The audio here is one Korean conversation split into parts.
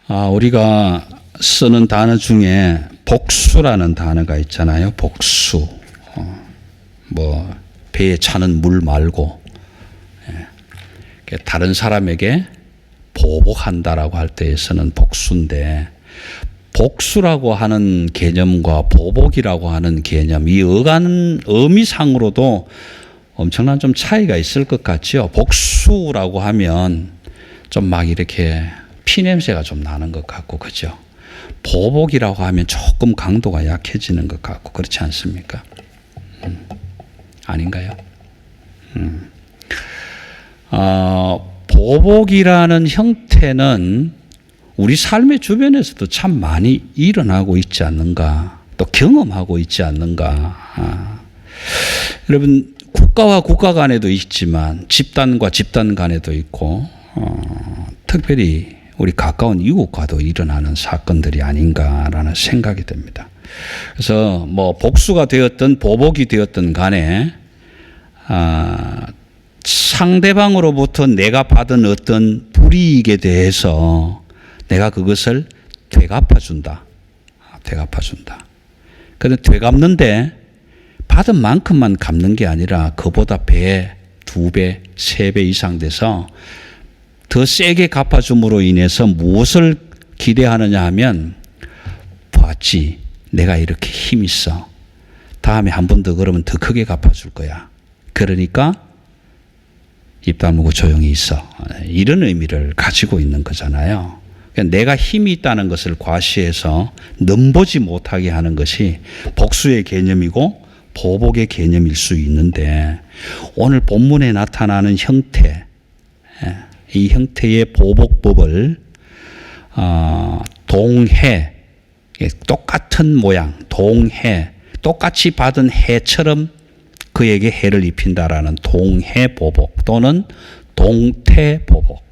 우리가 쓰는 단어 중에 복수라는 단어가 있잖아요. 복수. 배에 차는 물 말고, 다른 사람에게 보복한다라고 할 때 쓰는 복수인데, 복수라고 하는 개념과 보복이라고 하는 개념, 이 의미상으로도 엄청난 좀 차이가 있을 것 같죠. 복수라고 하면 좀 막 이렇게 피냄새가 좀 나는 것 같고, 그죠? 보복이라고 하면 조금 강도가 약해지는 것 같고, 그렇지 않습니까? 아닌가요? 보복이라는 형태는 우리 삶의 주변에서도 참 많이 일어나고 있지 않는가, 또 경험하고 있지 않는가. 여러분, 국가와 국가 간에도 있지만 집단과 집단 간에도 있고, 특별히 우리 가까운 이웃과도 일어나는 사건들이 아닌가라는 생각이 듭니다. 그래서 복수가 되었든 보복이 되었든 간에 상대방으로부터 내가 받은 어떤 불이익에 대해서 내가 그것을 되갚아준다. 그런데 되갚는데 받은 만큼만 갚는 게 아니라 그보다 배, 2배, 3배 이상 돼서 더 세게 갚아줌으로 인해서 무엇을 기대하느냐 하면, 봤지, 내가 이렇게 힘 있어. 다음에 한 번 더 그러면 더 크게 갚아줄 거야. 그러니까 입 다물고 조용히 있어. 이런 의미를 가지고 있는 거잖아요. 그러니까 내가 힘이 있다는 것을 과시해서 넘보지 못하게 하는 것이 복수의 개념이고 보복의 개념일 수 있는데, 오늘 본문에 나타나는 형태, 이 형태의 보복법을 동해, 똑같은 모양, 동해, 똑같이 받은 해처럼 그에게 해를 입힌다라는 동해보복 또는 동태보복,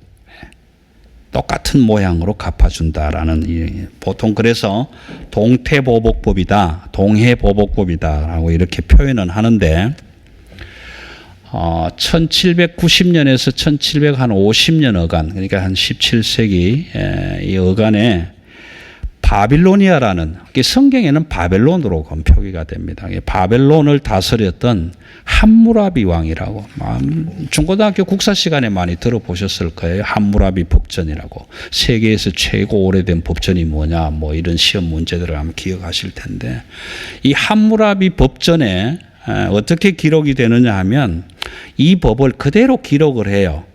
똑같은 모양으로 갚아준다라는, 보통 그래서 동태보복법이다, 동해보복법이다라고 이렇게 표현은 하는데, 1790년에서 1750년 어간, 그러니까 한 17세기 이 어간에 바빌로니아라는, 성경에는 바벨론으로 표기가 됩니다. 바벨론을 다스렸던 함무라비 왕이라고, 중고등학교 국사 시간에 많이 들어보셨을 거예요. 함무라비 법전이라고. 세계에서 최고 오래된 법전이 뭐냐, 이런 시험 문제들을 아마 기억하실 텐데, 이 함무라비 법전에 어떻게 기록이 되느냐 하면, 이 법을 그대로 기록을 해요.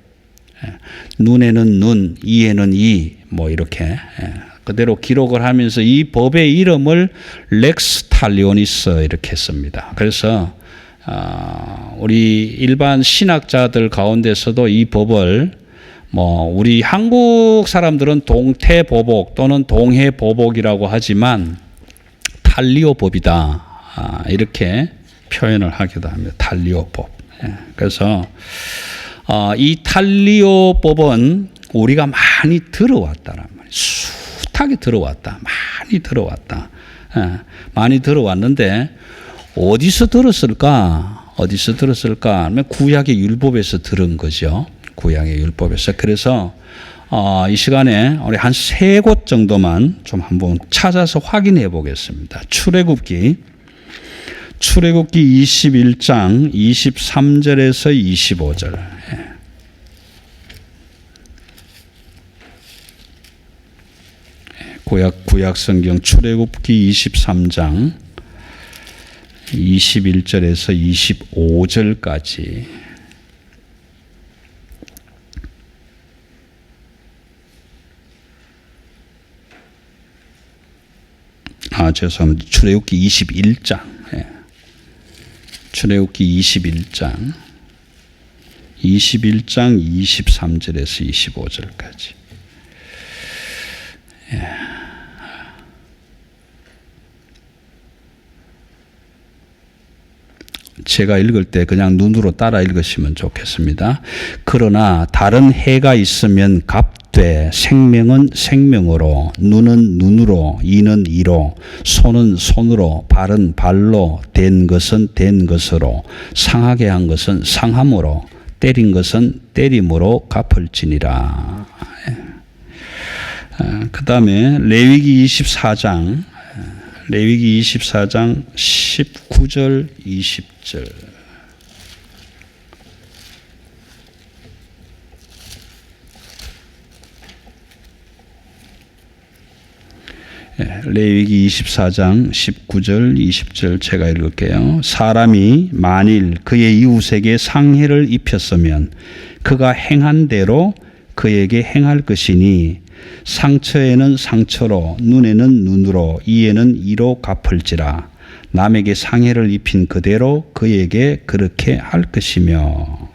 눈에는 눈, 이에는 이, 이렇게 그대로 기록을 하면서 이 법의 이름을 렉스 탈리오니스 이렇게 씁니다. 그래서 우리 일반 신학자들 가운데서도 이 법을 우리 한국 사람들은 동태보복 또는 동해보복이라고 하지만 탈리오법이다, 이렇게 표현을 하기도 합니다. 탈리오법. 그래서 이 탈리오법은 우리가 많이 들어왔다란 말이에요. 숱하게 들어왔다. 많이 들어왔는데 어디서 들었을까? 하면 구약의 율법에서 들은 거죠. 구약의 율법에서. 그래서 이 시간에 우리 한 3곳 정도만 좀 한번 찾아서 확인해 보겠습니다. 출애굽기 21장 23절에서 25절. 구약 성경 출애굽기 23장 21절에서 25절까지. 죄송합니다. 출애굽기 21장. 출애굽기 21장 23절에서 25절까지. 제가 읽을 때 그냥 눈으로 따라 읽으시면 좋겠습니다. 그러나 다른 해가 있으면 갑되 생명은 생명으로, 눈은 눈으로, 이는 이로, 손은 손으로, 발은 발로, 된 것은 된 것으로, 상하게 한 것은 상함으로, 때린 것은 때림으로 갚을지니라. 그 다음에 레위기 24장 19절 20절. 레위기 24장 19절 20절 제가 읽을게요. 사람이 만일 그의 이웃에게 상해를 입혔으면 그가 행한 대로 그에게 행할 것이니 상처에는 상처로 눈에는 눈으로 이에는 이로 갚을지라. 남에게 상해를 입힌 그대로 그에게 그렇게 할 것이며.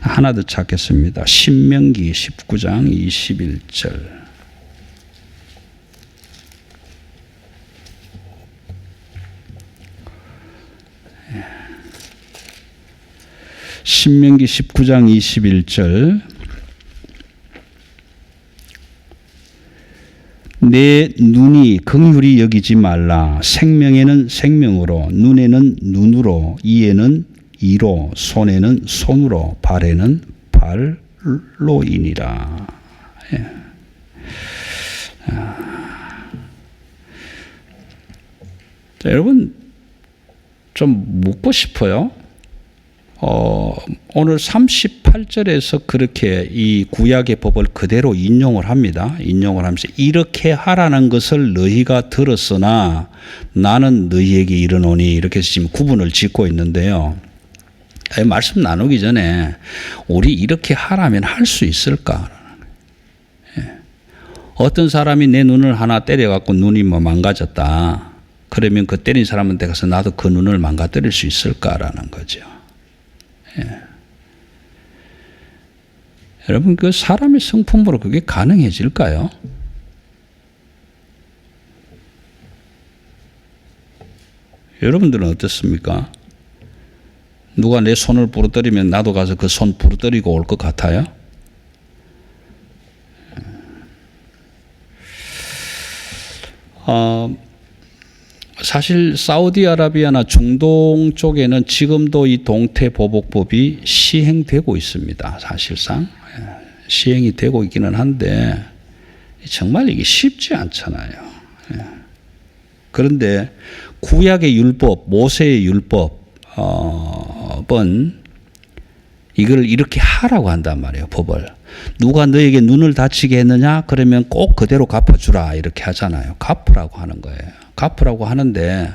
하나 더 찾겠습니다. 신명기 19장 21절. 신명기 19장 21절. 내 눈이 긍휼히 여기지 말라. 생명에는 생명으로, 눈에는 눈으로, 이에는 이로, 손에는 손으로, 발에는 발로이니라. 예. 자, 여러분 좀 묻고 싶어요. 오늘 38절에서 그렇게 이 구약의 법을 그대로 인용을 합니다. 인용을 하면서 이렇게 하라는 것을 너희가 들었으나 나는 너희에게 이르노니, 이렇게 지금 구분을 짓고 있는데요. 말씀 나누기 전에 우리 이렇게 하라면 할 수 있을까? 어떤 사람이 내 눈을 하나 때려갖고 눈이 뭐 망가졌다. 그러면 그 때린 사람한테 가서 나도 그 눈을 망가뜨릴 수 있을까라는 거죠. 예. 여러분, 그 사람의 성품으로 그게 가능해질까요? 여러분들은 어떻습니까? 누가 내 손을 부러뜨리면 나도 가서 그 손 부러뜨리고 올 것 같아요? 사실 사우디아라비아나 중동 쪽에는 지금도 이 동태보복법이 시행되고 있습니다. 사실상 시행이 되고 있기는 한데 정말 이게 쉽지 않잖아요. 그런데 구약의 율법, 모세의 율법은 이걸 이렇게 하라고 한단 말이에요. 법을. 누가 너에게 눈을 다치게 했느냐? 그러면 꼭 그대로 갚아주라, 이렇게 하잖아요. 갚으라고 하는 거예요. 갚으라고 하는데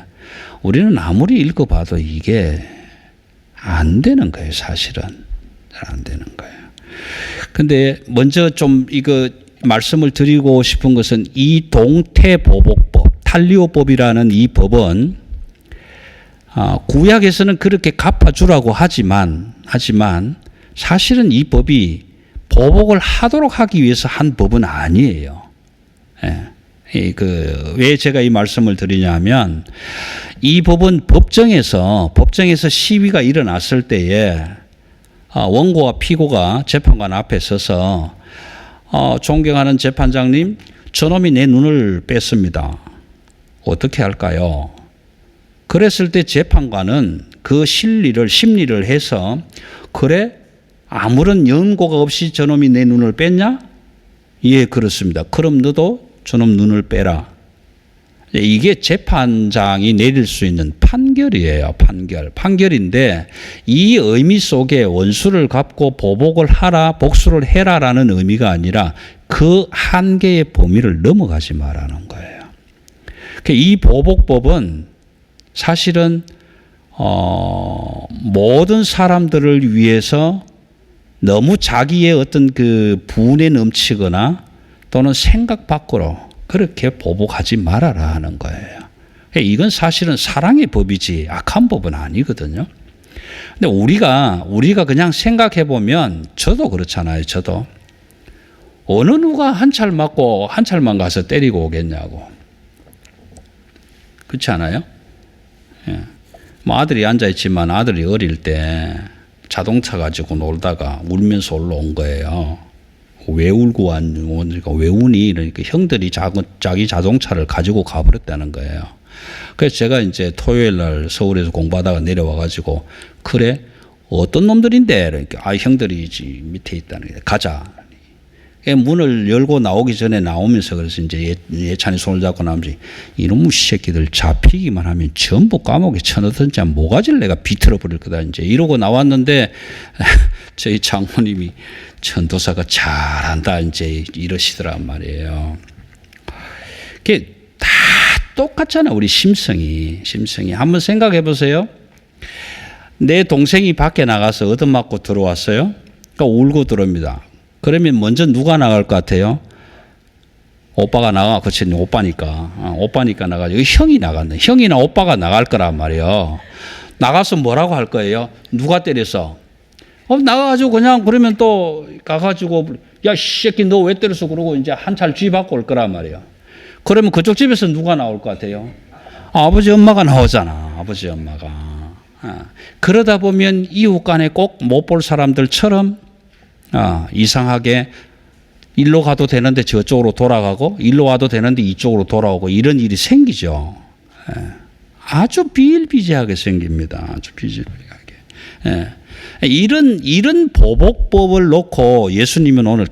우리는 아무리 읽어봐도 이게 안 되는 거예요. 사실은 잘 안 되는 거예요. 근데 먼저 좀 이거 말씀을 드리고 싶은 것은 이 동태보복법, 탈리오법이라는 이 법은 구약에서는 그렇게 갚아주라고 하지만 사실은 이 법이 보복을 하도록 하기 위해서 한 법은 아니에요. 왜 제가 이 말씀을 드리냐면 이 법은 법정에서 시위가 일어났을 때에 원고와 피고가 재판관 앞에 서서 존경하는 재판장님, 저놈이 내 눈을 뺐습니다. 어떻게 할까요? 그랬을 때 재판관은 그 심리를 해서 그래? 아무런 연고가 없이 저놈이 내 눈을 뺐냐? 예, 그렇습니다. 그럼 너도 저놈 눈을 빼라. 이게 재판장이 내릴 수 있는 판결이에요. 판결인데 이 의미 속에 원수를 갚고 보복을 하라, 복수를 해라라는 의미가 아니라 그 한계의 범위를 넘어가지 말라는 거예요. 이 보복법은 사실은 모든 사람들을 위해서 너무 자기의 어떤 그 분에 넘치거나 또는 생각 밖으로 그렇게 보복하지 말아라 하는 거예요. 이건 사실은 사랑의 법이지 악한 법은 아니거든요. 근데 우리가 그냥 생각해 보면 저도 그렇잖아요. 저도 어느 누가 한 찰 맞고 한 찰만 가서 때리고 오겠냐고. 그렇지 않아요? 예. 뭐 아들이 앉아 있지만 아들이 어릴 때 자동차 가지고 놀다가 울면서 올라온 거예요. 왜 울고 왔냐니까 왜 우니? 이러니까 형들이 자기 자동차를 가지고 가버렸다는 거예요. 그래서 제가 이제 토요일 날 서울에서 공부하다가 내려와 가지고 그래 어떤 놈들인데? 그러니까 형들이 밑에 있다는 게 가자. 문을 열고 나오기 전에 나오면서 그래서 이제 예찬이 손을 잡고 나오면서 이놈의 새끼들 잡히기만 하면 전부 감옥에 쳐넣든지 모가지를 내가 비틀어 버릴 거다 이제 이러고 나왔는데 저희 장모님이 전도사가 잘한다 이제 이러시더란 말이에요. 그게 다 똑같잖아 우리 심성이 한번 생각해 보세요. 내 동생이 밖에 나가서 얻어맞고 들어왔어요. 그러니까 울고 들어옵니다. 그러면 먼저 누가 나갈 것 같아요? 오빠가 나가. 그치, 오빠니까. 오빠니까 나가죠. 형이 나갔네. 형이나 오빠가 나갈 거란 말이에요. 나가서 뭐라고 할 거예요? 누가 때렸어? 나가가지고 그냥 그러면 또 가가지고 야, 이 새끼 너 왜 때렸어? 그러고 이제 한 차를 쥐받고 올 거란 말이에요. 그러면 그쪽 집에서 누가 나올 것 같아요? 아버지, 엄마가 나오잖아. 아버지, 엄마가. 그러다 보면 이웃 간에 꼭 못 볼 사람들처럼 이상하게 일로 가도 되는데 저쪽으로 돌아가고 일로 와도 되는데 이쪽으로 돌아오고 이런 일이 생기죠. 아주 비일비재하게 생깁니다. 아주 비일비재하게. 이런 보복법을 놓고 예수님은 오늘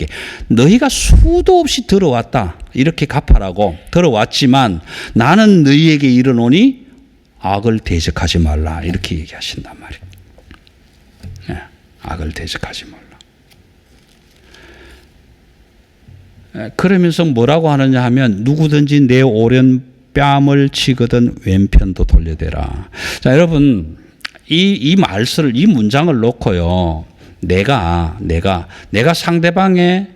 너희가 수도 없이 들어왔다. 이렇게 갚아라고 들어왔지만 나는 너희에게 이르노니 악을 대적하지 말라. 이렇게 얘기하신단 말이에요. 악을 대적하지 말라. 그러면서 뭐라고 하느냐 하면 누구든지 내 오른 뺨을 치거든 왼편도 돌려대라. 자, 여러분 이 말씀을 이 문장을 놓고요. 내가 상대방의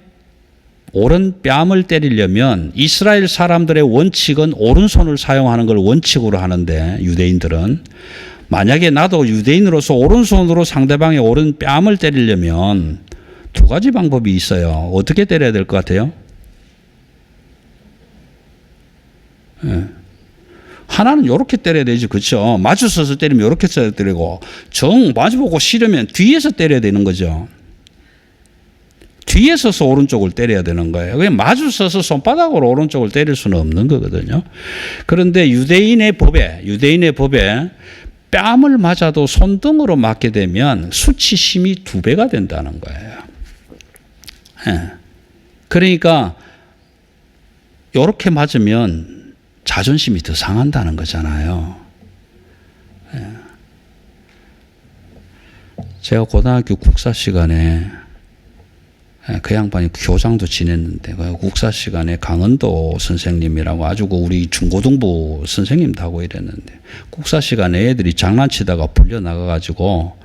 오른 뺨을 때리려면 이스라엘 사람들의 원칙은 오른손을 사용하는 걸 원칙으로 하는데 유대인들은 만약에 나도 유대인으로서 오른손으로 상대방의 오른 뺨을 때리려면 두 가지 방법이 있어요. 어떻게 때려야 될 것 같아요? 하나는 이렇게 때려야 되지, 그렇죠? 마주 서서 때리면 이렇게 때리고 정 마주보고 싫으면 뒤에서 때려야 되는 거죠. 뒤에 서서 오른쪽을 때려야 되는 거예요. 그냥 마주 서서 손바닥으로 오른쪽을 때릴 수는 없는 거거든요. 그런데 유대인의 법에 뺨을 맞아도 손등으로 맞게 되면 수치심이 2배가 된다는 거예요. 그러니까 이렇게 맞으면 자존심이 더 상한다는 거잖아요. 제가 고등학교 국사 시간에 그 양반이 교장도 지냈는데 국사 시간에 강은도 선생님이라고 아주 우리 중고등부 선생님도 하고 이랬는데 국사 시간에 애들이 장난치다가 불려나가가지고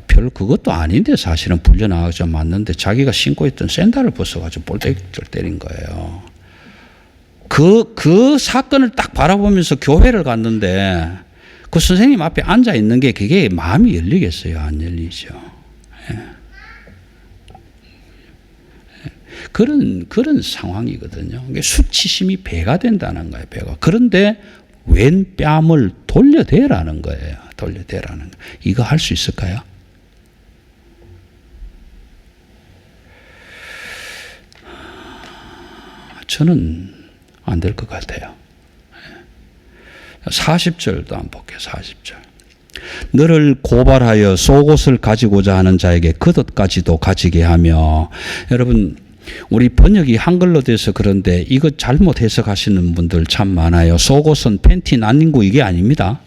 별 그것도 아닌데 사실은 불려나가서 맞는데 자기가 신고 있던 샌들을 벗어가지고 볼때기를 때린 거예요. 그 사건을 딱 바라보면서 교회를 갔는데 그 선생님 앞에 앉아 있는 게 그게 마음이 열리겠어요? 안 열리죠. 그런 상황이거든요. 수치심이 배가 된다는 거예요. 배가. 그런데 왼 뺨을 돌려대라는 거예요. 돌려대라는 거. 이거 할 수 있을까요? 저는 안 될 것 같아요. 40절도 한번 볼게요. 40절. 너를 고발하여 속옷을 가지고자 하는 자에게 겉옷까지도 가지게 하며. 여러분 우리 번역이 한글로 돼서 그런데 이거 잘못 해석하시는 분들 참 많아요. 속옷은 팬티 난닝구 이게 아닙니다.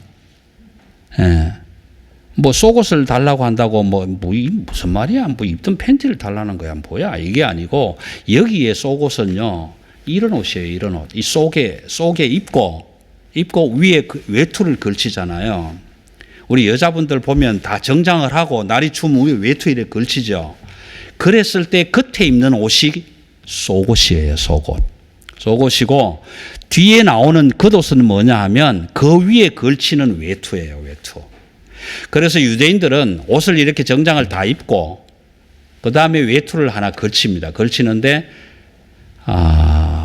뭐 속옷을 달라고 한다고 무슨 말이야? 뭐 입던 팬티를 달라는 거야? 뭐야? 이게 아니고 여기에 속옷은요. 이런 옷이에요. 이런 옷. 이 속에 입고 위에 외투를 걸치잖아요. 우리 여자분들 보면 다 정장을 하고 날이 추우면 위에 외투 이렇게 걸치죠. 그랬을 때 겉에 입는 옷이 속옷이에요. 속옷이고 뒤에 나오는 겉옷은 뭐냐 하면 그 위에 걸치는 외투예요. 외투. 그래서 유대인들은 옷을 이렇게 정장을 다 입고 그 다음에 외투를 하나 걸칩니다. 걸치는데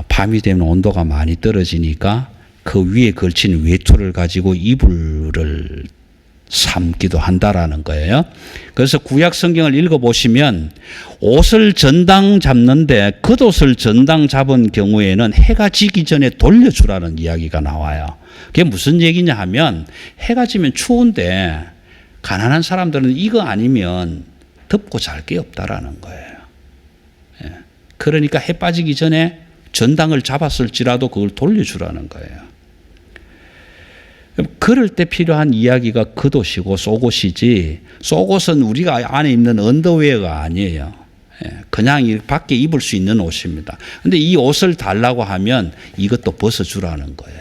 밤이 되면 온도가 많이 떨어지니까 그 위에 걸친 외투를 가지고 이불을 삼기도 한다라는 거예요. 그래서 구약 성경을 읽어보시면 옷을 전당 잡는데 겉옷을 전당 잡은 경우에는 해가 지기 전에 돌려주라는 이야기가 나와요. 그게 무슨 얘기냐 하면 해가 지면 추운데 가난한 사람들은 이거 아니면 덮고 잘 게 없다라는 거예요. 그러니까 해 빠지기 전에 전당을 잡았을지라도 그걸 돌려주라는 거예요. 그럴 때 필요한 이야기가 겉옷이고 속옷이지, 속옷은 우리가 안에 입는 언더웨어가 아니에요. 그냥 밖에 입을 수 있는 옷입니다. 근데 이 옷을 달라고 하면 이것도 벗어주라는 거예요.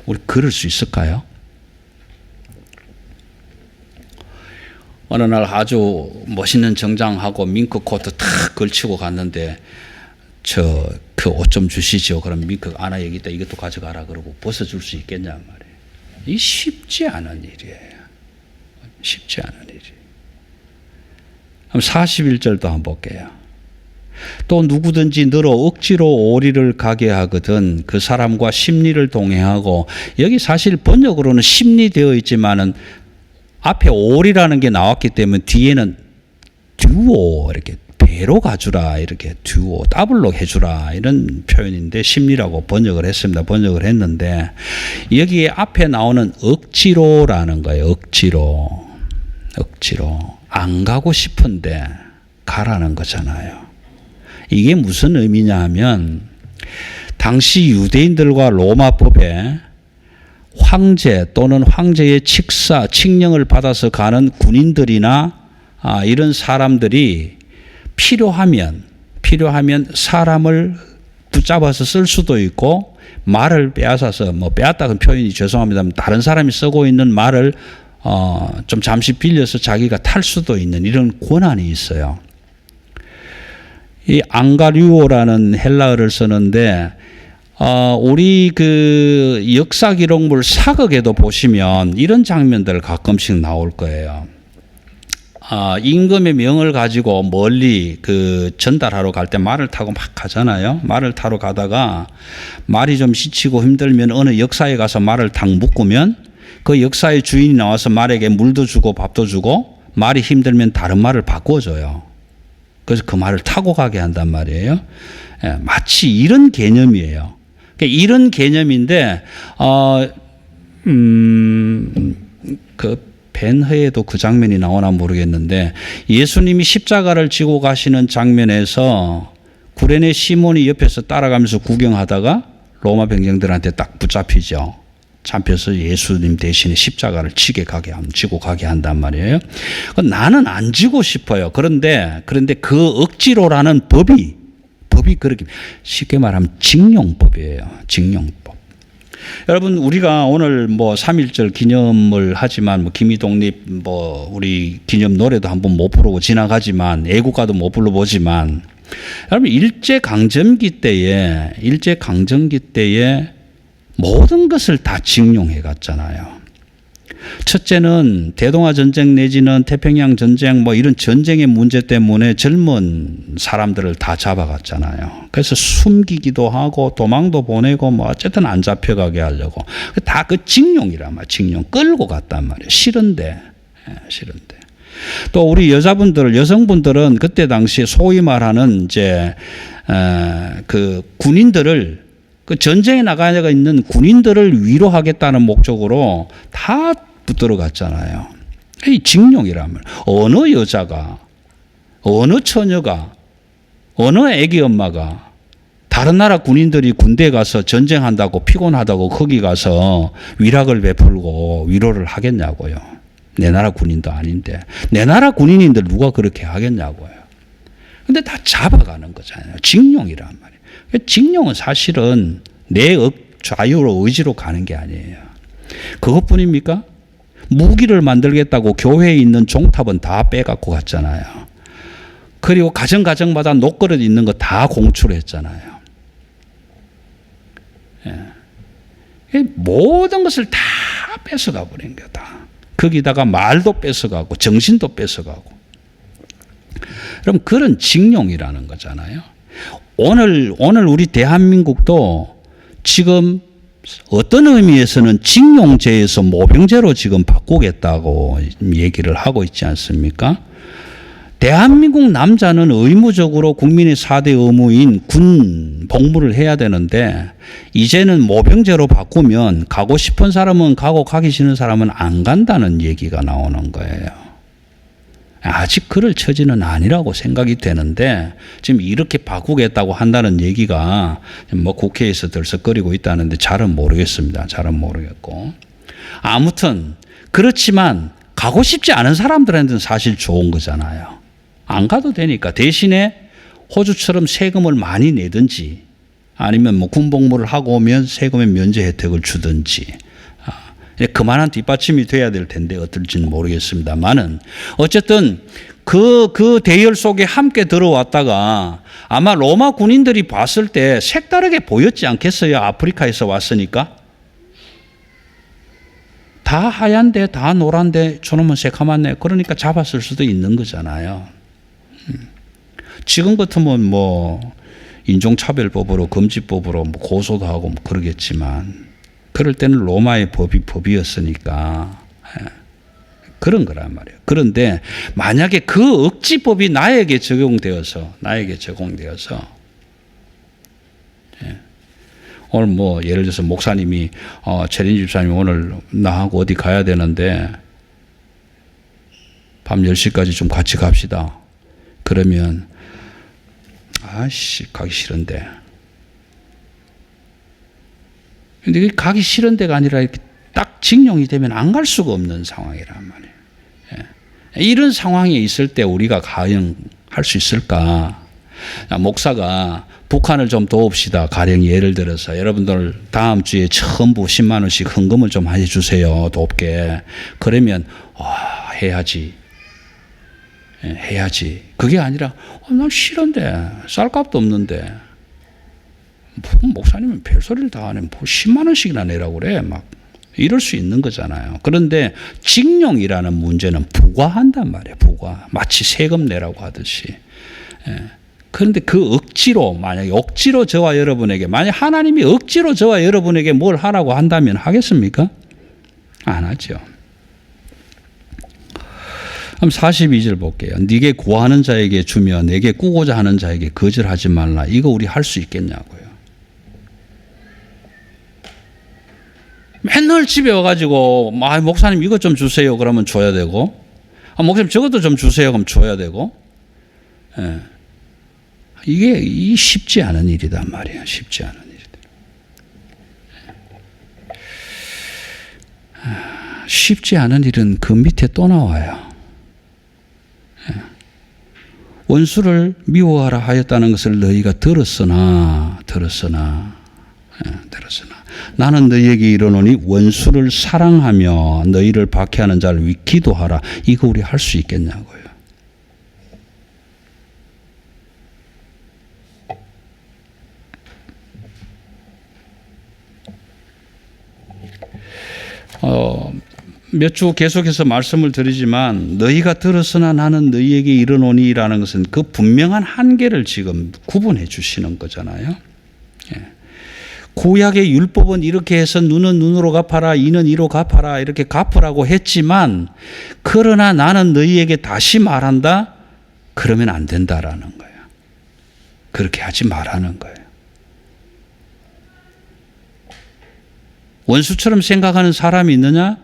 우리 그럴 수 있을까요? 어느 날 아주 멋있는 정장하고 밍크 코트 탁 걸치고 갔는데 그 옷 좀 주시죠. 그럼 밍크 하나 여기 있다. 이것도 가져가라. 그러고 벗어줄 수 있겠냐 말이에요. 이 쉽지 않은 일이에요. 쉽지 않은 일이. 그럼 41절도 한번 볼게요. 또 누구든지 너로 억지로 오리를 가게 하거든 그 사람과 심리를 동행하고, 여기 사실 번역으로는 심리되어 있지만은 앞에 오리라는 게 나왔기 때문에 뒤에는 듀오 이렇게 배로 가주라, 이렇게 듀오 더블로 해주라 이런 표현인데 심리라고 번역을 했습니다. 번역을 했는데 여기에 앞에 나오는 억지로라는 거예요. 억지로 안 가고 싶은데 가라는 거잖아요. 이게 무슨 의미냐 하면 당시 유대인들과 로마법에 황제 또는 황제의 칙령을 받아서 가는 군인들이나 이런 사람들이 필요하면 사람을 붙잡아서 쓸 수도 있고, 말을 빼앗아서, 빼앗다는 표현이 죄송합니다만 다른 사람이 쓰고 있는 말을 좀 잠시 빌려서 자기가 탈 수도 있는 이런 권한이 있어요. 이 앙가류오라는 헬라어를 쓰는데 우리 그 역사 기록물 사극에도 보시면 이런 장면들 가끔씩 나올 거예요. 임금의 명을 가지고 멀리 그 전달하러 갈 때 말을 타고 막 가잖아요. 말을 타러 가다가 말이 좀 지치고 힘들면 어느 역사에 가서 말을 탁 묶으면 그 역사의 주인이 나와서 말에게 물도 주고 밥도 주고, 말이 힘들면 다른 말을 바꿔줘요. 그래서 그 말을 타고 가게 한단 말이에요. 마치 이런 개념이에요. 이런 개념인데 그 벤허에도 그 장면이 나오나 모르겠는데 예수님이 십자가를 지고 가시는 장면에서 구레네 시몬이 옆에서 따라가면서 구경하다가 로마 병정들한테 딱 붙잡히죠. 잡혀서 예수님 대신에 십자가를 지고 가게 한단 말이에요. 나는 안 지고 싶어요. 그런데 그 억지로라는 법이 그렇게 쉽게 말하면 징용법이에요. 징용법. 여러분, 우리가 오늘 3.1절 기념을 하지만 김이독립 우리 기념 노래도 한번 못 부르고 지나가지만, 애국가도 못 불러보지만, 여러분 일제강점기 때에 모든 것을 다 징용해 갔잖아요. 첫째는 대동아 전쟁 내지는 태평양 전쟁 이런 전쟁의 문제 때문에 젊은 사람들을 다 잡아갔잖아요. 그래서 숨기기도 하고 도망도 보내고 어쨌든 안 잡혀가게 하려고 다 그 징용이란 말이에요. 징용 끌고 갔단 말이에요. 싫은데. 또 우리 여성분들은 그때 당시에 소위 말하는 이제 그 군인들을, 그 전쟁에 나가 있는 군인들을 위로하겠다는 목적으로 다 붙들어 갔잖아요. 이 징용이라면 어느 여자가, 어느 처녀가, 어느 애기 엄마가 다른 나라 군인들이 군대에 가서 전쟁한다고 피곤하다고 거기 가서 위락을 베풀고 위로를 하겠냐고요. 내 나라 군인도 아닌데. 내 나라 군인인데 누가 그렇게 하겠냐고요. 근데 다 잡아가는 거잖아요. 징용이란 말이에요. 징용은 사실은 내 자유로 의지로 가는 게 아니에요. 그것뿐입니까? 무기를 만들겠다고 교회에 있는 종탑은 다 빼갖고 갔잖아요. 그리고 가정마다 녹그릇 있는 거 다 공출했잖아요. 모든 것을 다 뺏어가 버린 거다. 거기다가 말도 뺏어가고 정신도 뺏어가고. 그럼 그런 징용이라는 거잖아요. 오늘 우리 대한민국도 지금 어떤 의미에서는 징용제에서 모병제로 지금 바꾸겠다고 얘기를 하고 있지 않습니까? 대한민국 남자는 의무적으로 국민의 4대 의무인 군 복무를 해야 되는데 이제는 모병제로 바꾸면 가고 싶은 사람은 가고 가기 싫은 사람은 안 간다는 얘기가 나오는 거예요. 아직 그럴 처지는 아니라고 생각이 되는데 지금 이렇게 바꾸겠다고 한다는 얘기가 뭐 국회에서 들썩거리고 있다는데 잘은 모르겠습니다. 잘은 모르겠고. 아무튼 그렇지만 가고 싶지 않은 사람들한테는 사실 좋은 거잖아요. 안 가도 되니까 대신에 호주처럼 세금을 많이 내든지 아니면 뭐 군복무를 하고 오면 세금의 면제 혜택을 주든지 그만한 뒷받침이 돼야 될 텐데 어떨지는 모르겠습니다만은 어쨌든 그 대열 속에 함께 들어왔다가 아마 로마 군인들이 봤을 때 색다르게 보였지 않겠어요? 아프리카에서 왔으니까. 다 하얀데 다 노란데 저놈은 새카맣네. 그러니까 잡았을 수도 있는 거잖아요. 지금 같으면 뭐 인종차별법으로 금지법으로 뭐 고소도 하고 뭐 그러겠지만 그럴 때는 로마의 법이었으니까 그런 거란 말이에요. 그런데 만약에 그 억지법이 나에게 적용되어서 오늘 뭐 예를 들어서 목사님이 최린 집사님 오늘 나하고 어디 가야 되는데 밤 10시까지 좀 같이 갑시다. 그러면 아씨 가기 싫은데. 근데 가기 싫은 데가 아니라 이렇게 딱 징용이 되면 안 갈 수가 없는 상황이란 말이에요. 이런 상황에 있을 때 우리가 과연 할 수 있을까? 목사가 북한을 좀 도웁시다. 가령 예를 들어서 여러분들 다음 주에 전부 10만 원씩 헌금을 좀 해주세요. 돕게. 그러면 해야지. 해야지. 그게 아니라 난 싫은데 쌀값도 없는데 목사님은 별소리를 다 하네. 뭐 10만 원씩이나 내라고 그래. 막 이럴 수 있는 거잖아요. 그런데 징용이라는 문제는 부과한단 말이에요. 부과. 마치 세금 내라고 하듯이. 그런데 그 억지로 만약에 억지로 저와 여러분에게 만약 하나님이 억지로 저와 여러분에게 뭘 하라고 한다면 하겠습니까? 안 하죠. 그럼 42절 볼게요. 네게 구하는 자에게 주며 내게 꾸고자 하는 자에게 거절하지 말라. 이거 우리 할 수 있겠냐고요. 맨날 집에 와가지고 목사님 이것 좀 주세요. 그러면 줘야 되고 목사님 저것도 좀 주세요. 그럼 줘야 되고 이게 쉽지 않은 일이단 말이에요. 쉽지 않은 일이다. 쉽지 않은 일은 그 밑에 또 나와요. 원수를 미워하라 하였다는 것을 너희가 들었으나 나는 너희에게 이르노니 원수를 사랑하며 너희를 박해하는 자를 위해 기도하라. 이거 우리 할 수 있겠냐고요. 몇 주 계속해서 말씀을 드리지만 너희가 들었으나 나는 너희에게 이르노니라는 것은 그 분명한 한계를 지금 구분해 주시는 거잖아요. 구약의 율법은 이렇게 해서 눈은 눈으로 갚아라, 이는 이로 갚아라 이렇게 갚으라고 했지만 그러나 나는 너희에게 다시 말한다. 그러면 안 된다라는 거예요. 그렇게 하지 말라는 거예요. 원수처럼 생각하는 사람이 있느냐?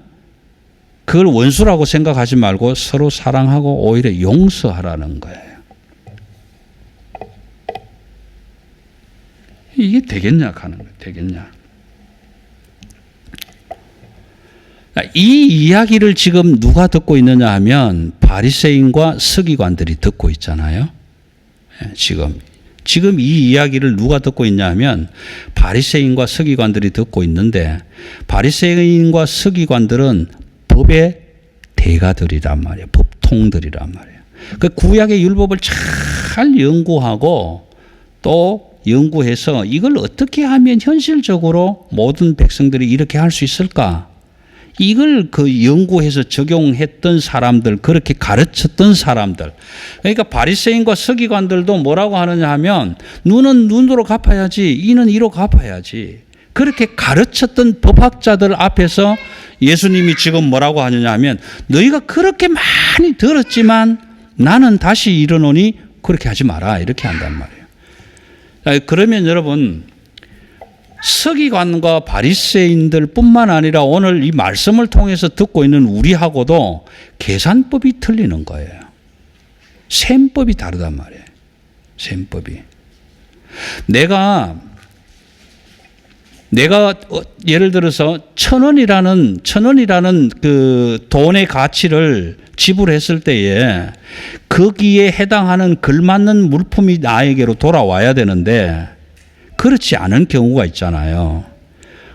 그걸 원수라고 생각하지 말고 서로 사랑하고 오히려 용서하라는 거예요. 이게 되겠냐 하는 거예요. 되겠냐. 이 이야기를 지금 누가 듣고 있느냐 하면 바리새인과 서기관들이 듣고 있잖아요. 지금 이 이야기를 누가 듣고 있냐 하면 바리새인과 서기관들이 듣고 있는데 바리새인과 서기관들은 법의 대가들이란 말이에요. 법통들이란 말이에요. 그 구약의 율법을 잘 연구하고 또 연구해서 이걸 어떻게 하면 현실적으로 모든 백성들이 이렇게 할 수 있을까? 이걸 그 연구해서 적용했던 사람들, 그렇게 가르쳤던 사람들. 그러니까 바리새인과 서기관들도 뭐라고 하느냐 하면 눈은 눈으로 갚아야지, 이는 이로 갚아야지. 그렇게 가르쳤던 법학자들 앞에서 예수님이 지금 뭐라고 하느냐 하면 너희가 그렇게 많이 들었지만 나는 다시 이르노니 그렇게 하지 마라. 이렇게 한단 말이에요. 그러면 여러분 서기관과 바리새인들 뿐만 아니라 오늘 이 말씀을 통해서 듣고 있는 우리하고도 계산법이 틀리는 거예요. 셈법이 다르단 말이에요. 셈법이. 내가 예를 들어서 1,000원이라는 그 돈의 가치를 지불했을 때에 거기에 해당하는 걸맞는 물품이 나에게로 돌아와야 되는데 그렇지 않은 경우가 있잖아요.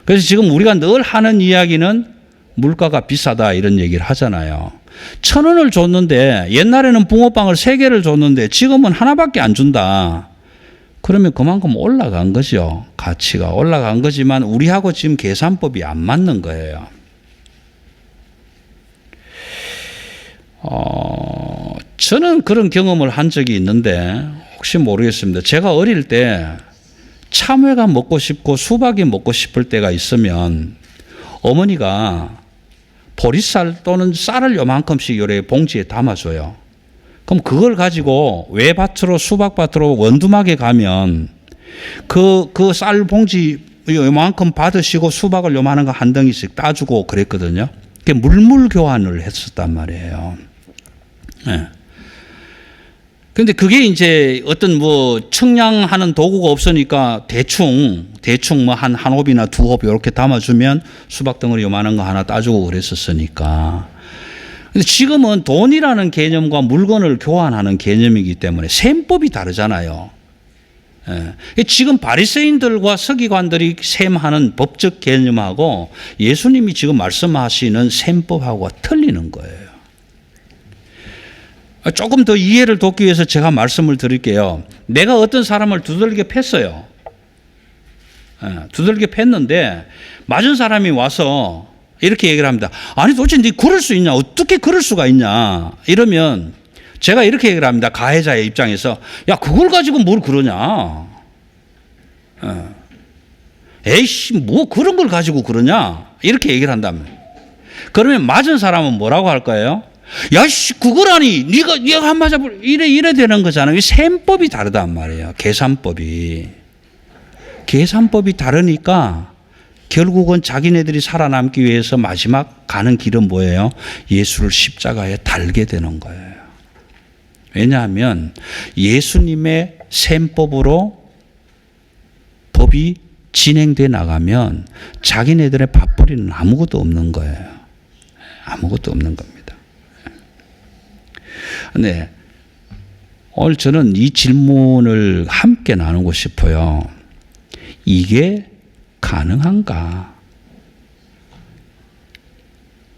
그래서 지금 우리가 늘 하는 이야기는 물가가 비싸다 이런 얘기를 하잖아요. 1,000원을 줬는데 옛날에는 붕어빵을 3개를 줬는데 지금은 하나밖에 안 준다. 그러면 그만큼 올라간 거죠. 가치가 올라간 거지만 우리하고 지금 계산법이 안 맞는 거예요. 저는 그런 경험을 한 적이 있는데 혹시 모르겠습니다. 제가 어릴 때 참외가 먹고 싶고 수박이 먹고 싶을 때가 있으면 어머니가 보리쌀 또는 쌀을 요만큼씩 요래 봉지에 담아줘요. 그럼 그걸 가지고 외밭으로 수박밭으로 원두막에 가면 그 쌀 봉지 요만큼 받으시고 수박을 요만한 거 한 덩이씩 따주고 그랬거든요. 그게 물물 교환을 했었단 말이에요. 네. 근데 그게 이제 어떤 뭐 청량하는 도구가 없으니까 대충 뭐 한 홉이나 2홉 이렇게 담아주면 수박 덩어리 요만한 거 하나 따주고 그랬었으니까. 근데 지금은 돈이라는 개념과 물건을 교환하는 개념이기 때문에 셈법이 다르잖아요. 예. 지금 바리새인들과 서기관들이 셈하는 법적 개념하고 예수님이 지금 말씀하시는 셈법하고 틀리는 거예요. 조금 더 이해를 돕기 위해서 제가 말씀을 드릴게요. 내가 어떤 사람을 두들겨 팼어요. 두들겨 팼는데 맞은 사람이 와서 이렇게 얘기를 합니다. 아니 도대체 네 그럴 수 있냐? 어떻게 그럴 수가 있냐? 이러면 제가 이렇게 얘기를 합니다. 가해자의 입장에서 야 그걸 가지고 뭘 그러냐? 에이씨 뭐 그런 걸 가지고 그러냐? 이렇게 얘기를 한다면 그러면 맞은 사람은 뭐라고 할 거예요? 야씨 그거라니 네가 한 맞아 이래 되는 거잖아요. 셈법이 다르단 말이에요. 계산법이 다르니까 결국은 자기네들이 살아남기 위해서 마지막 가는 길은 뭐예요? 예수를 십자가에 달게 되는 거예요. 왜냐하면 예수님의 셈법으로 법이 진행돼 나가면 자기네들의 밥벌이는 아무것도 없는 거예요. 아무것도 없는 겁니다. 네. 오늘 저는 이 질문을 함께 나누고 싶어요. 이게 가능한가?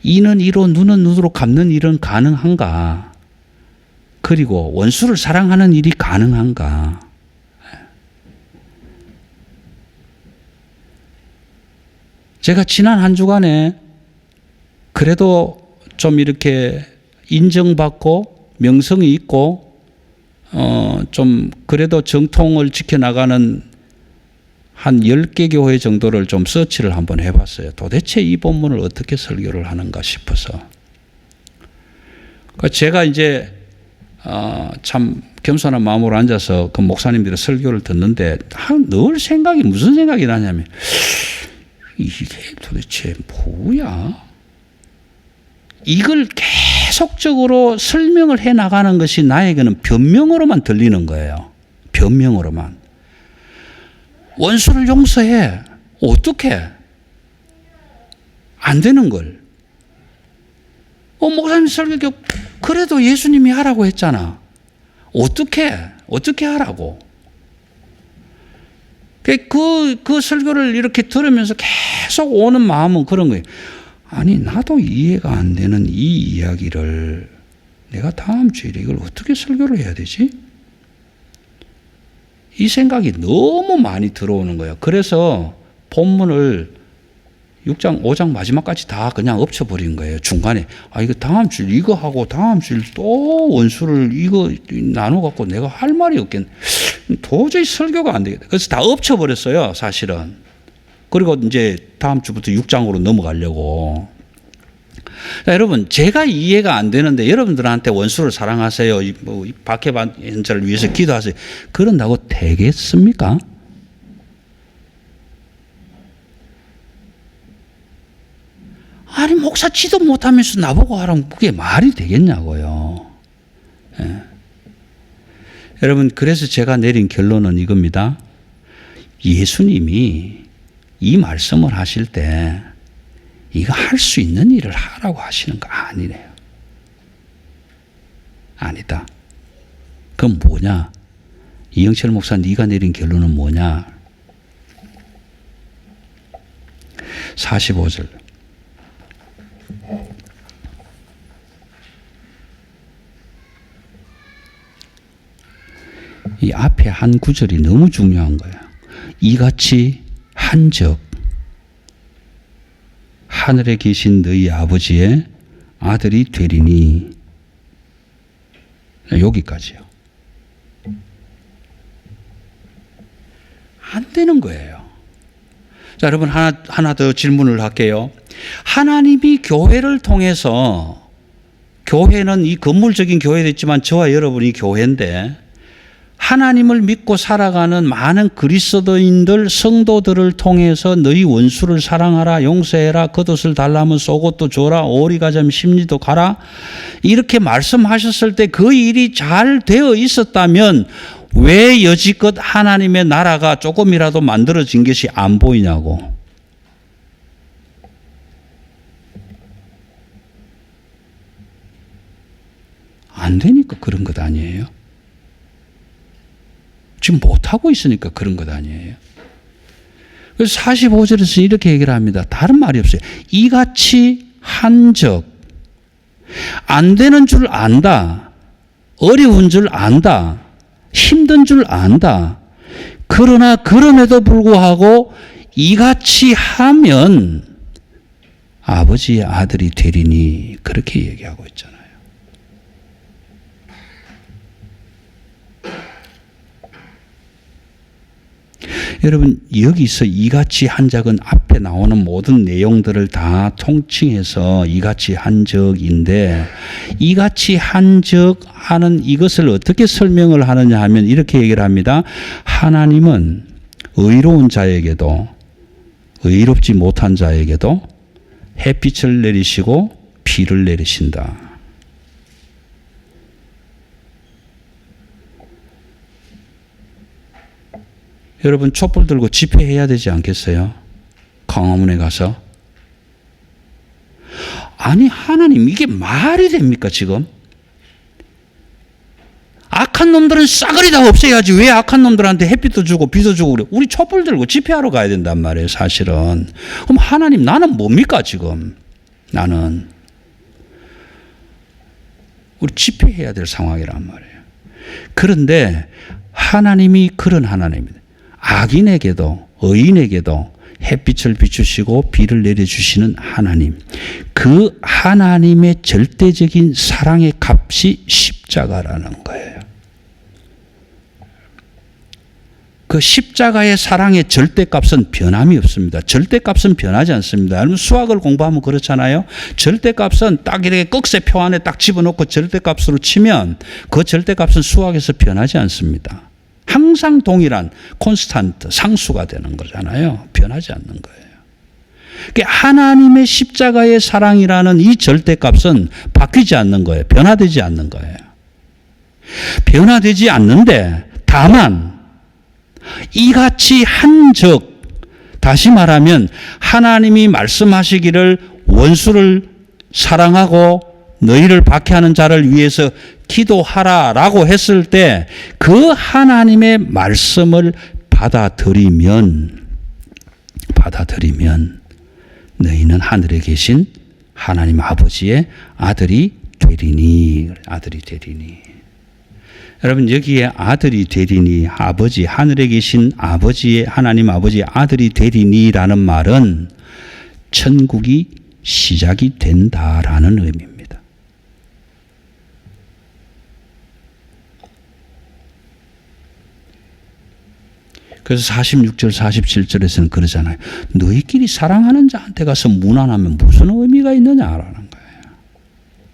이는 이로 눈은 눈으로 갚는 일은 가능한가? 그리고 원수를 사랑하는 일이 가능한가? 제가 지난 한 주간에 그래도 좀 이렇게 인정받고 명성이 있고 좀 그래도 정통을 지켜나가는 한 10개 교회 정도를 좀 서치를 한번 해봤어요. 도대체 이 본문을 어떻게 설교를 하는가 싶어서. 그러니까 제가 이제 참 겸손한 마음으로 앉아서 그 목사님들의 설교를 듣는데 늘 생각이 무슨 생각이 나냐면 이게 도대체 뭐야? 이걸 계속적으로 설명을 해 나가는 것이 나에게는 변명으로만 들리는 거예요. 변명으로만. 원수를 용서해. 어떻게? 안 되는 걸. 목사님 설교 그래도 예수님이 하라고 했잖아. 어떻게 하라고? 그 설교를 이렇게 들으면서 계속 오는 마음은 그런 거예요. 아니 나도 이해가 안 되는 이 이야기를 내가 다음 주일에 이걸 어떻게 설교를 해야 되지? 이 생각이 너무 많이 들어오는 거예요. 그래서 본문을 6장, 5장 마지막까지 다 그냥 엎쳐버린 거예요. 중간에 이거 다음 주일 이거 하고 다음 주일 또 원수를 이거 나눠갖고 내가 할 말이 없겠네. 도저히 설교가 안 되겠다. 그래서 다 엎쳐버렸어요. 사실은. 그리고 이제 다음 주부터 6장으로 넘어가려고. 자, 여러분 제가 이해가 안 되는데 여러분들한테 원수를 사랑하세요. 뭐 박해반자를 위해서 기도하세요. 그런다고 되겠습니까? 아니 목사 지도 못하면서 나보고 하라면 그게 말이 되겠냐고요. 예. 여러분, 그래서 제가 내린 결론은 이겁니다. 예수님이 이 말씀을 하실 때 이거 할 수 있는 일을 하라고 하시는 거 아니래요. 아니다. 그럼 뭐냐? 이영철 목사, 네가 내린 결론은 뭐냐? 45절. 이 앞에 한 구절이 너무 중요한 거야. 이같이 한즉 하늘에 계신 너희 아버지의 아들이 되리니. 여기까지요. 안 되는 거예요. 자, 여러분, 하나 더 질문을 할게요. 하나님이 교회를 통해서, 교회는 이 건물적인 교회도 있지만 저와 여러분이 교회인데, 하나님을 믿고 살아가는 많은 그리스도인들, 성도들을 통해서 너희 원수를 사랑하라, 용서해라, 겉옷을 달라면 속옷도 줘라, 오리 가자면 심리도 가라, 이렇게 말씀하셨을 때 그 일이 잘 되어 있었다면 왜 여지껏 하나님의 나라가 조금이라도 만들어진 것이 안 보이냐고. 안 되니까 그런 것 아니에요? 지금 못하고 있으니까 그런 것 아니에요? 그래서 45절에서 이렇게 얘기를 합니다. 다른 말이 없어요. 이같이 한즉, 안 되는 줄 안다. 어려운 줄 안다. 힘든 줄 안다. 그러나 그럼에도 불구하고 이같이 하면 아버지의 아들이 되리니, 그렇게 얘기하고 있잖아요. 여러분, 여기서 이같이 한적은 앞에 나오는 모든 내용들을 다 통칭해서 이같이 한적인데, 이같이 한적 하는 이것을 어떻게 설명을 하느냐 하면 이렇게 얘기를 합니다. 하나님은 의로운 자에게도 의롭지 못한 자에게도 햇빛을 내리시고 비를 내리신다. 여러분, 촛불 들고 집회해야 되지 않겠어요? 광화문에 가서. 아니, 하나님, 이게 말이 됩니까 지금? 악한 놈들은 싸그리 다 없애야지 왜 악한 놈들한테 햇빛도 주고 비도 주고 그래. 우리 촛불 들고 집회하러 가야 된단 말이에요, 사실은. 그럼 하나님, 나는 뭡니까 지금? 나는 우리 집회해야 될 상황이란 말이에요. 그런데 하나님이 그런 하나님입니다. 악인에게도 의인에게도 햇빛을 비추시고 비를 내려주시는 하나님. 그 하나님의 절대적인 사랑의 값이 십자가라는 거예요. 그 십자가의 사랑의 절대값은 변함이 없습니다. 절대값은 변하지 않습니다. 여러분, 수학을 공부하면 그렇잖아요. 절대값은 딱 이렇게 꺽쇠표 안에 딱 집어넣고 절대값으로 치면 그 절대값은 수학에서 변하지 않습니다. 항상 동일한 콘스탄트, 상수가 되는 거잖아요. 변하지 않는 거예요. 그러니까 하나님의 십자가의 사랑이라는 이 절대값은 바뀌지 않는 거예요. 변화되지 않는 거예요. 변화되지 않는데, 다만 이같이 한즉, 다시 말하면 하나님이 말씀하시기를 원수를 사랑하고 너희를 박해하는 자를 위해서 기도하라라고 했을 때 그 하나님의 말씀을 받아들이면 너희는 하늘에 계신 하나님 아버지의 아들이 되리니. 여러분, 여기에 아들이 되리니, 아버지, 하늘에 계신 아버지의, 하나님 아버지의 아들이 되리니라는 말은 천국이 시작이 된다라는 의미입니다. 그래서 46절, 47절에서는 그러잖아요. 너희끼리 사랑하는 자한테 가서 무난하면 무슨 의미가 있느냐라는 거예요.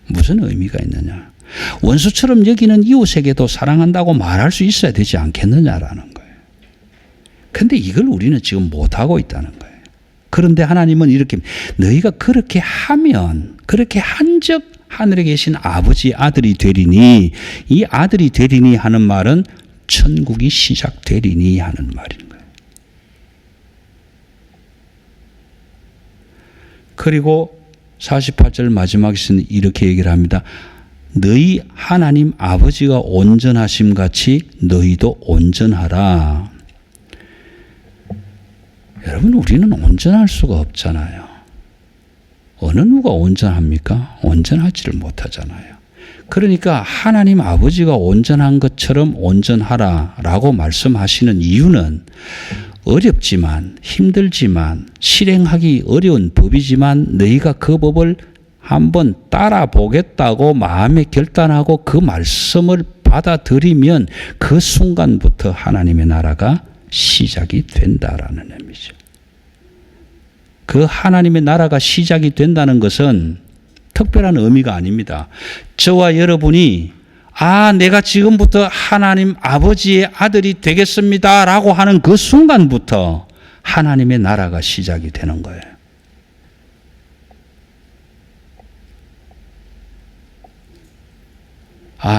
무슨 의미가 있느냐. 원수처럼 여기는 이웃에게도 사랑한다고 말할 수 있어야 되지 않겠느냐라는 거예요. 그런데 이걸 우리는 지금 못하고 있다는 거예요. 그런데 하나님은 이렇게, 너희가 그렇게 하면, 그렇게 한적 하늘에 계신 아버지 아들이 되리니, 이 아들이 되리니 하는 말은 천국이 시작되리니 하는 말인 거예요. 그리고 48절 마지막에서는 이렇게 얘기를 합니다. 너희 하나님 아버지가 온전하심 같이 너희도 온전하라. 여러분, 우리는 온전할 수가 없잖아요. 어느 누가 온전합니까? 온전하지를 못하잖아요. 그러니까 하나님 아버지가 온전한 것처럼 온전하라라고 말씀하시는 이유는 어렵지만 힘들지만 실행하기 어려운 법이지만 너희가 그 법을 한번 따라 보겠다고 마음에 결단하고 그 말씀을 받아들이면 그 순간부터 하나님의 나라가 시작이 된다라는 의미죠. 그 하나님의 나라가 시작이 된다는 것은 특별한 의미가 아닙니다. 저와 여러분이 내가 지금부터 하나님 아버지의 아들이 되겠습니다 라고 하는 그 순간부터 하나님의 나라가 시작이 되는 거예요.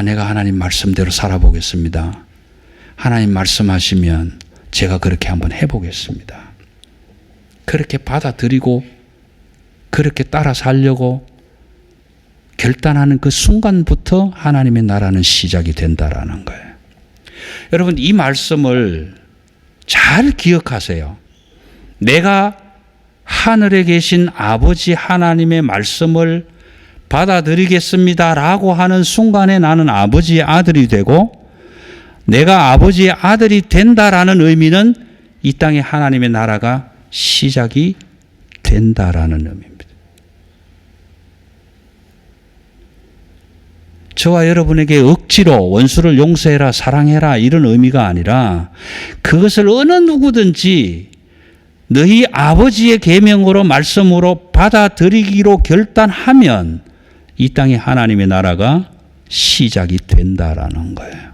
내가 하나님 말씀대로 살아보겠습니다. 하나님 말씀하시면 제가 그렇게 한번 해보겠습니다. 그렇게 받아들이고 그렇게 따라 살려고 결단하는 그 순간부터 하나님의 나라는 시작이 된다라는 거예요. 여러분, 이 말씀을 잘 기억하세요. 내가 하늘에 계신 아버지 하나님의 말씀을 받아들이겠습니다라고 하는 순간에 나는 아버지의 아들이 되고, 내가 아버지의 아들이 된다라는 의미는 이 땅에 하나님의 나라가 시작이 된다라는 의미입니다. 저와 여러분에게 억지로 원수를 용서해라, 사랑해라 이런 의미가 아니라 그것을 어느 누구든지 너희 아버지의 계명으로 말씀으로 받아들이기로 결단하면 이 땅에 하나님의 나라가 시작이 된다라는 거예요.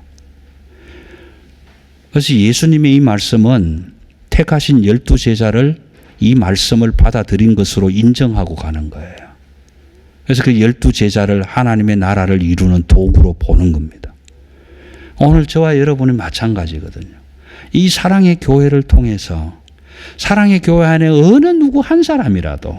그래서 예수님의 이 말씀은 택하신 12제자를 이 말씀을 받아들인 것으로 인정하고 가는 거예요. 그래서 그 12제자를 하나님의 나라를 이루는 도구로 보는 겁니다. 오늘 저와 여러분이 마찬가지거든요. 이 사랑의 교회를 통해서 사랑의 교회 안에 어느 누구 한 사람이라도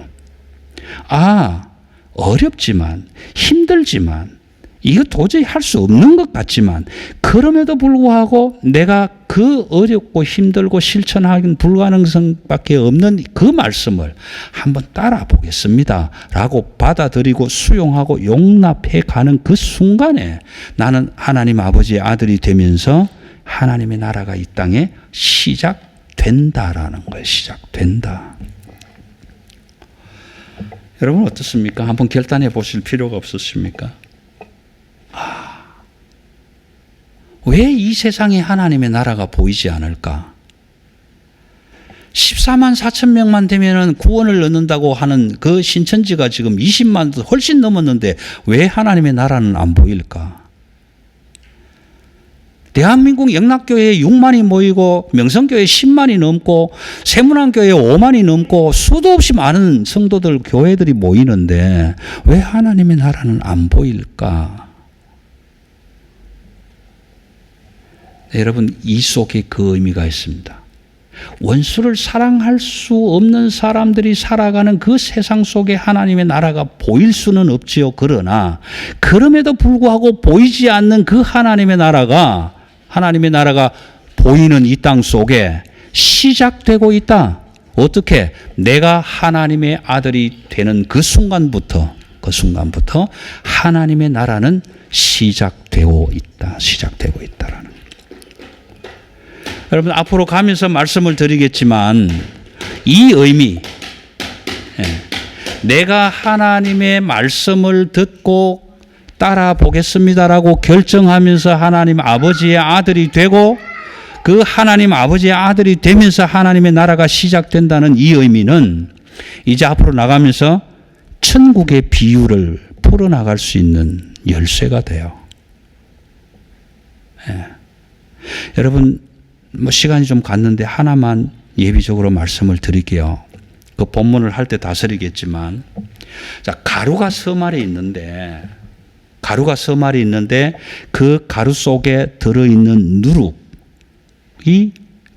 어렵지만 힘들지만 이거 도저히 할 수 없는 것 같지만 그럼에도 불구하고 내가 그 어렵고 힘들고 실천하기는 불가능성밖에 없는 그 말씀을 한번 따라 보겠습니다 라고 받아들이고 수용하고 용납해 가는 그 순간에 나는 하나님 아버지의 아들이 되면서 하나님의 나라가 이 땅에 시작된다라는 거예요. 시작된다. 여러분 어떻습니까? 한번 결단해 보실 필요가 없으십니까? 왜 이 세상에 하나님의 나라가 보이지 않을까? 14만 4천 명만 되면은 구원을 얻는다고 하는 그 신천지가 지금 20만 훨씬 넘었는데 왜 하나님의 나라는 안 보일까? 대한민국 영락교회에 6만이 모이고 명성교회에 10만이 넘고 세문안교회에 5만이 넘고 수도 없이 많은 성도들 교회들이 모이는데 왜 하나님의 나라는 안 보일까? 네, 여러분 이 속에 그 의미가 있습니다. 원수를 사랑할 수 없는 사람들이 살아가는 그 세상 속에 하나님의 나라가 보일 수는 없지요. 그러나 그럼에도 불구하고 보이지 않는 그 하나님의 나라가 보이는 이 땅 속에 시작되고 있다. 어떻게? 내가 하나님의 아들이 되는 그 순간부터 하나님의 나라는 시작되고 있다라는. 여러분 앞으로 가면서 말씀을 드리겠지만 이 의미, 내가 하나님의 말씀을 듣고 따라 보겠습니다라고 결정하면서 하나님 아버지의 아들이 되고 그 하나님 아버지의 아들이 되면서 하나님의 나라가 시작된다는 이 의미는 이제 앞으로 나가면서 천국의 비유를 풀어나갈 수 있는 열쇠가 돼요. 여러분 시간이 좀 갔는데 하나만 예비적으로 말씀을 드릴게요. 그 본문을 할 때 다스리겠지만 자, 가루가 서말에 있는데 그 가루 속에 들어있는 누룩이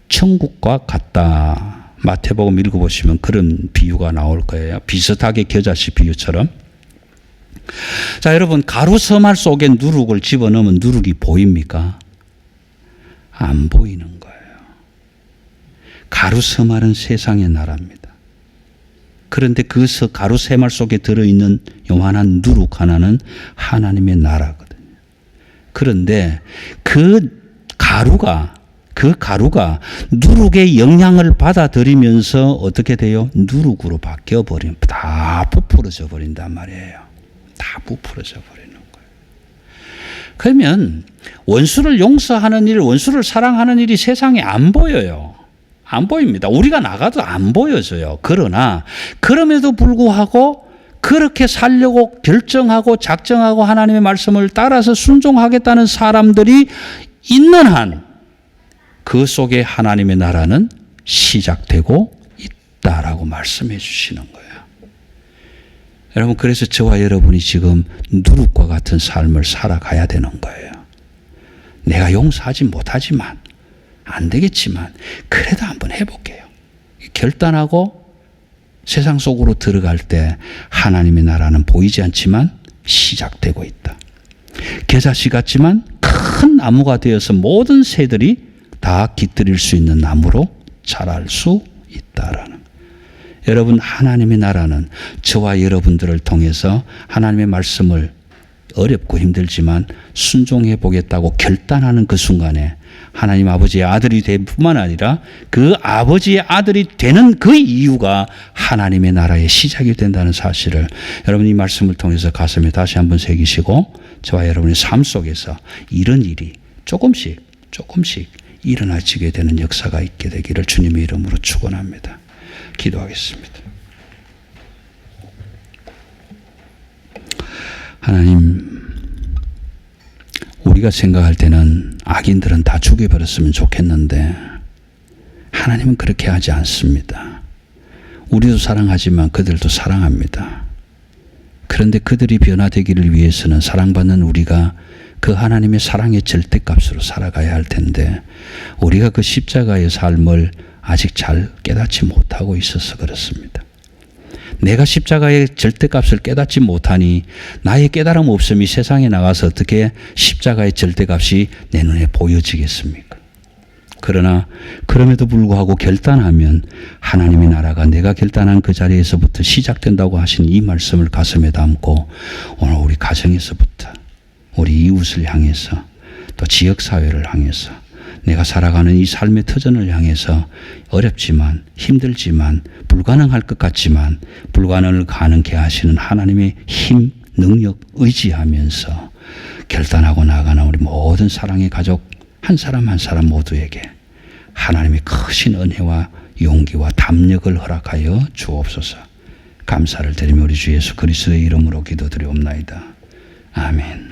천국과 같다. 마태복음 읽어보시면 그런 비유가 나올 거예요. 비슷하게 겨자씨 비유처럼. 자, 여러분, 가루 서말 속에 누룩을 집어넣으면 누룩이 보입니까? 안 보이는 거예요. 가루 서말은 세상의 나라입니다. 그런데 그 가루 세말 속에 들어있는 요만한 누룩 하나는 하나님의 나라거든요. 그런데 그 가루가 누룩의 영향을 받아들이면서 어떻게 돼요? 누룩으로 바뀌어버리면 다 부풀어져 버린단 말이에요. 다 부풀어져 버리는 거예요. 그러면 원수를 용서하는 일, 원수를 사랑하는 일이 세상에 안 보여요. 안 보입니다. 우리가 나가도 안 보여져요. 그러나 그럼에도 불구하고 그렇게 살려고 결정하고 작정하고 하나님의 말씀을 따라서 순종하겠다는 사람들이 있는 한 그 속에 하나님의 나라는 시작되고 있다라고 말씀해 주시는 거예요. 여러분, 그래서 저와 여러분이 지금 누룩과 같은 삶을 살아가야 되는 거예요. 내가 용서하지 못하지만, 안 되겠지만 그래도 한번 해볼게요. 결단하고 세상 속으로 들어갈 때 하나님의 나라는 보이지 않지만 시작되고 있다. 겨자씨 같지만 큰 나무가 되어서 모든 새들이 다 깃들일 수 있는 나무로 자랄 수 있다라는. 여러분, 하나님의 나라는 저와 여러분들을 통해서 하나님의 말씀을 어렵고 힘들지만 순종해 보겠다고 결단하는 그 순간에 하나님 아버지의 아들이 될 뿐만 아니라 그 아버지의 아들이 되는 그 이유가 하나님의 나라의 시작이 된다는 사실을 여러분 이 말씀을 통해서 가슴에 다시 한번 새기시고 저와 여러분의 삶 속에서 이런 일이 조금씩 일어나지게 되는 역사가 있게 되기를 주님의 이름으로 축원합니다. 기도하겠습니다. 하나님, 우리가 생각할 때는 악인들은 다 죽여버렸으면 좋겠는데 하나님은 그렇게 하지 않습니다. 우리도 사랑하지만 그들도 사랑합니다. 그런데 그들이 변화되기를 위해서는 사랑받는 우리가 그 하나님의 사랑의 절대값으로 살아가야 할 텐데 우리가 그 십자가의 삶을 아직 잘 깨닫지 못하고 있어서 그렇습니다. 내가 십자가의 절대값을 깨닫지 못하니 나의 깨달음 없음이 세상에 나가서 어떻게 십자가의 절대값이 내 눈에 보여지겠습니까? 그러나 그럼에도 불구하고 결단하면 하나님의 나라가 내가 결단한 그 자리에서부터 시작된다고 하신 이 말씀을 가슴에 담고 오늘 우리 가정에서부터 우리 이웃을 향해서 또 지역사회를 향해서 내가 살아가는 이 삶의 터전을 향해서 어렵지만 힘들지만 불가능할 것 같지만 불가능을 가능케 하시는 하나님의 힘, 능력 의지하면서 결단하고 나가는 우리 모든 사랑의 가족 한 사람 한 사람 모두에게 하나님의 크신 은혜와 용기와 담력을 허락하여 주옵소서. 감사를 드리며 우리 주 예수 그리스도의 이름으로 기도드리옵나이다. 아멘.